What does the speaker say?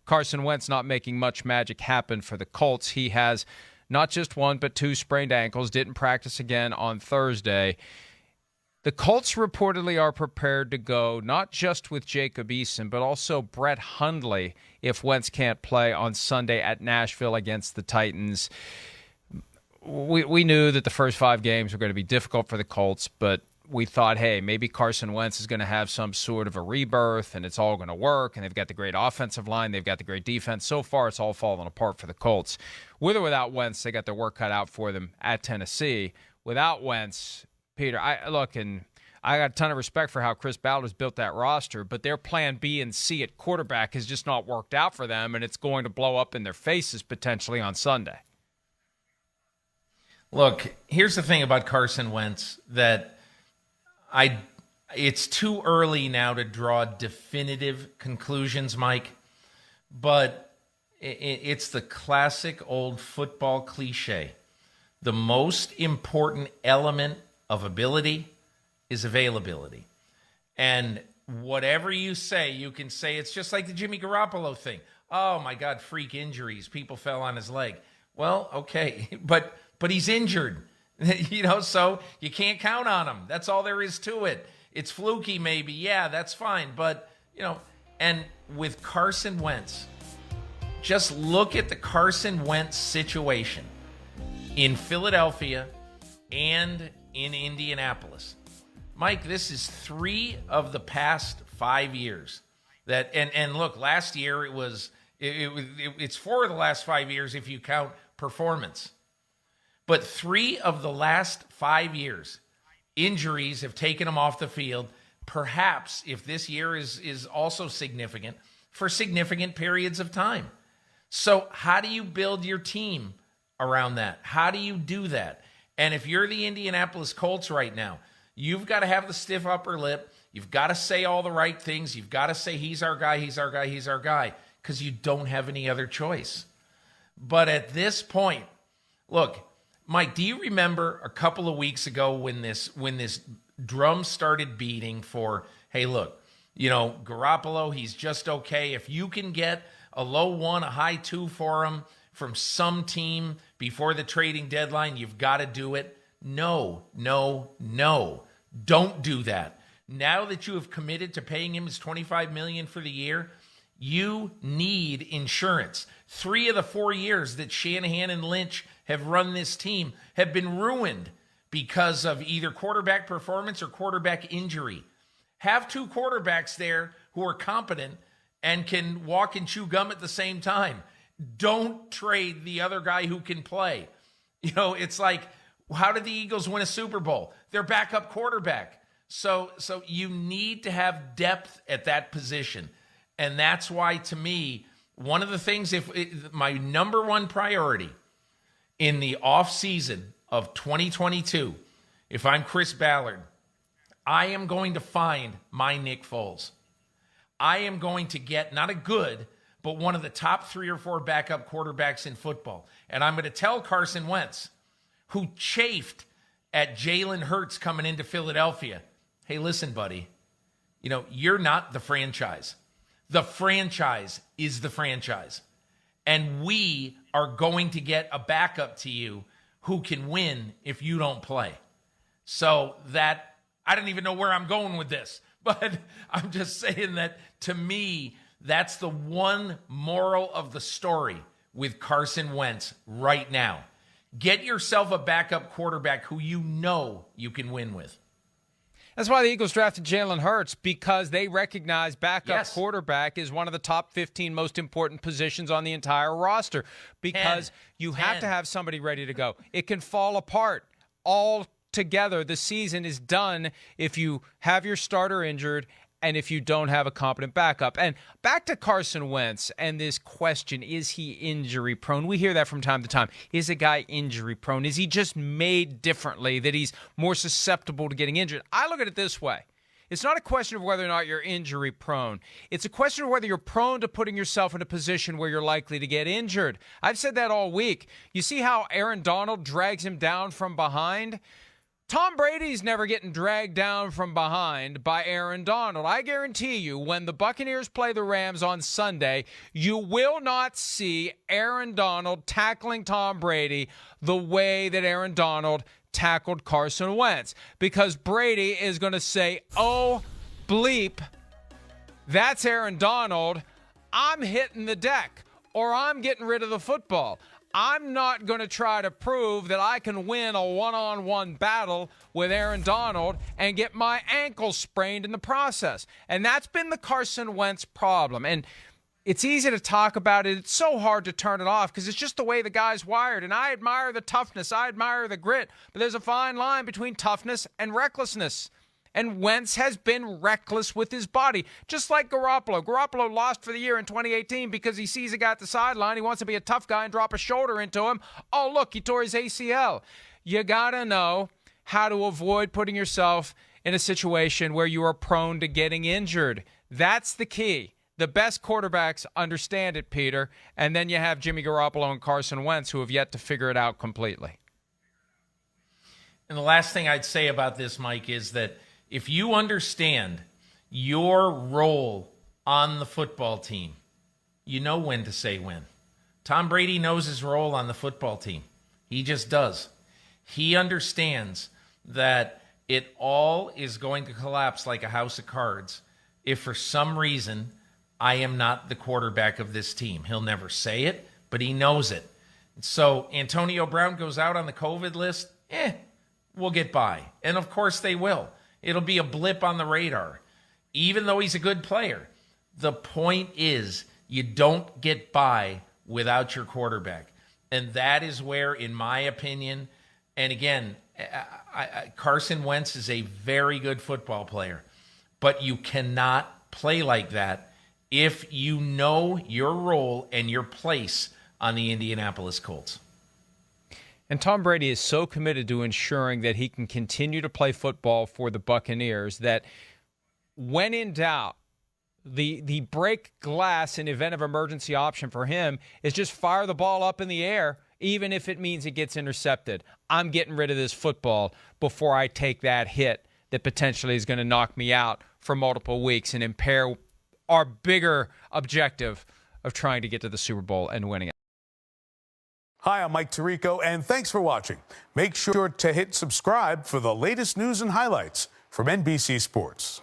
Carson Wentz not making much magic happen for the Colts. He has not just one but two sprained ankles, didn't practice again on Thursday. The Colts reportedly are prepared to go not just with Jacob Eason, but also Brett Hundley if Wentz can't play on Sunday at Nashville against the Titans. We knew that the first 5 games were going to be difficult for the Colts, but we thought, hey, maybe Carson Wentz is going to have some sort of a rebirth and it's all going to work, and they've got the great offensive line, they've got the great defense. So far, it's all fallen apart for the Colts. With or without Wentz, they got their work cut out for them at Tennessee. Without Wentz, Peter, I got a ton of respect for how Chris Ballard's built that roster, but their plan B and C at quarterback has just not worked out for them, and it's going to blow up in their faces potentially on Sunday. Look, here's the thing about Carson Wentz, that it's too early now to draw definitive conclusions, Mike, but it's the classic old football cliche. The most important element of ability is availability. And whatever you say, you can say it's just like the Jimmy Garoppolo thing. Oh, my God, freak injuries. People fell on his leg. Well, okay, but he's injured, so you can't count on him. That's all there is to it. It's fluky maybe. Yeah, that's fine. But, and with Carson Wentz, just look at the Carson Wentz situation in Philadelphia and in Indianapolis. Mike, this is 3 of the past 5 years that, and look, last year it's 4 of the last 5 years if you count performance. But 3 of the last 5 years, injuries have taken him off the field. Perhaps if this year is also significant, for significant periods of time. So how do you build your team around that? How do you do that? And if you're the Indianapolis Colts right now, you've got to have the stiff upper lip. You've got to say all the right things. You've got to say, he's our guy, he's our guy, he's our guy, because you don't have any other choice. But at this point, look, Mike, do you remember a couple of weeks ago when this drum started beating for, hey, look, Garoppolo, he's just okay. If you can get a low 1, a high 2 for him from some team before the trading deadline, you've got to do it. No. Don't do that. Now that you have committed to paying him his $25 million for the year, you need insurance. 3 of the 4 years that Shanahan and Lynch have run this team have been ruined because of either quarterback performance or quarterback injury. Have 2 quarterbacks there who are competent and can walk and chew gum at the same time. Don't trade the other guy who can play. It's like, how did the Eagles win a Super Bowl? Their backup quarterback. So you need to have depth at that position. And that's why, to me, one of the things, my number one priority in the offseason of 2022, if I'm Chris Ballard, I am going to find my Nick Foles. I am going to get not a good, but one of the top 3 or 4 backup quarterbacks in football. And I'm going to tell Carson Wentz, who chafed at Jalen Hurts coming into Philadelphia, hey, listen, buddy, you're not the franchise. The franchise is the franchise. And we are going to get a backup to you who can win if you don't play. So that, I don't even know where I'm going with this, but I'm just saying that, to me, that's the one moral of the story with Carson Wentz right now. Get yourself a backup quarterback who you can win with. That's why the Eagles drafted Jalen Hurts, because they recognize backup quarterback is one of the top 15 most important positions on the entire roster, because you have to have somebody ready to go. It can fall apart all together. The season is done if you have your starter injured and if you don't have a competent backup. And back to Carson Wentz and this question, is he injury prone? We hear that from time to time. Is a guy injury prone? Is he just made differently, that he's more susceptible to getting injured? I look at it this way. It's not a question of whether or not you're injury prone. It's a question of whether you're prone to putting yourself in a position where you're likely to get injured. I've said that all week. You see how Aaron Donald drags him down from behind? Tom Brady's never getting dragged down from behind by Aaron Donald. I guarantee you, when the Buccaneers play the Rams on Sunday, you will not see Aaron Donald tackling Tom Brady the way that Aaron Donald tackled Carson Wentz, because Brady is going to say, oh, bleep, that's Aaron Donald. I'm hitting the deck, or I'm getting rid of the football. I'm not going to try to prove that I can win a one-on-one battle with Aaron Donald and get my ankle sprained in the process. And that's been the Carson Wentz problem. And it's easy to talk about it. It's so hard to turn it off because it's just the way the guy's wired. And I admire the toughness. I admire the grit. But there's a fine line between toughness and recklessness. And Wentz has been reckless with his body, just like Garoppolo. Garoppolo lost for the year in 2018 because he sees a guy at the sideline. He wants to be a tough guy and drop a shoulder into him. Oh, look, he tore his ACL. You got to know how to avoid putting yourself in a situation where you are prone to getting injured. That's the key. The best quarterbacks understand it, Peter. And then you have Jimmy Garoppolo and Carson Wentz, who have yet to figure it out completely. And the last thing I'd say about this, Mike, is that if you understand your role on the football team, you know when to say when. Tom Brady knows his role on the football team. He just does. He understands that it all is going to collapse like a house of cards if for some reason I am not the quarterback of this team. He'll never say it, but he knows it. So Antonio Brown goes out on the COVID list, we'll get by. And of course they will. It'll be a blip on the radar, even though he's a good player. The point is, you don't get by without your quarterback. And that is where, in my opinion, and again, Carson Wentz is a very good football player, but you cannot play like that if you know your role and your place on the Indianapolis Colts. And Tom Brady is so committed to ensuring that he can continue to play football for the Buccaneers that when in doubt, the break glass in event of emergency option for him is just fire the ball up in the air, even if it means it gets intercepted. I'm getting rid of this football before I take that hit that potentially is going to knock me out for multiple weeks and impair our bigger objective of trying to get to the Super Bowl and winning it. Hi, I'm Mike Tirico, and thanks for watching. Make sure to hit subscribe for the latest news and highlights from NBC Sports.